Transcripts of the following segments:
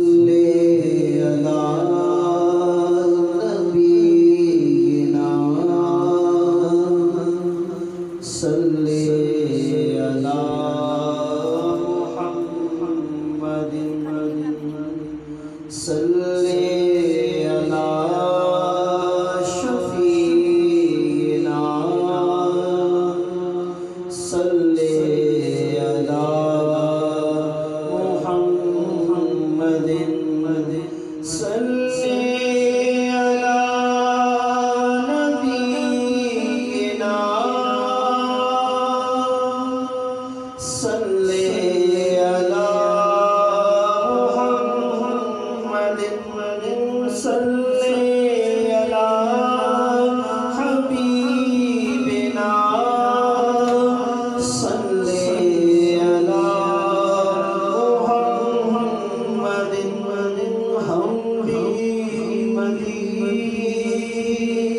صلی علی نبینا صلی علی محمد صلی علی شفیعنا صلی علی محمد صلی علی نبینا صلی علی محمد صلی علی حبیبنا صلی علی محمد ہم بھی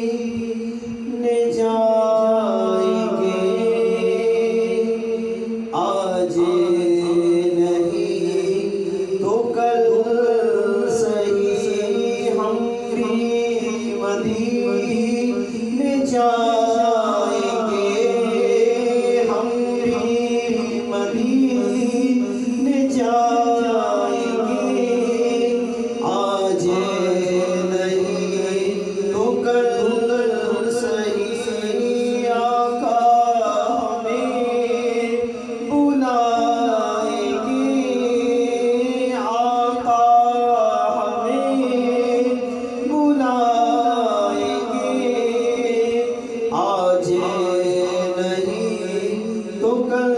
مدینے جائیں گے آج نہیں تو کل صحیح ہم بھی مدینے جائیں گے ہم بھی مدینے جائیں گے آج نہیں تو کل صحیح آقا ہمیں بلائیں گے آقا ہمیں بلائیں گے آج نہیں تو کل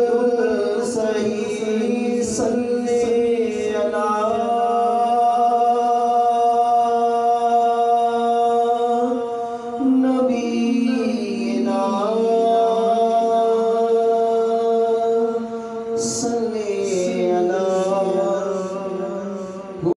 صحیح صلی علی نبینا صلی علی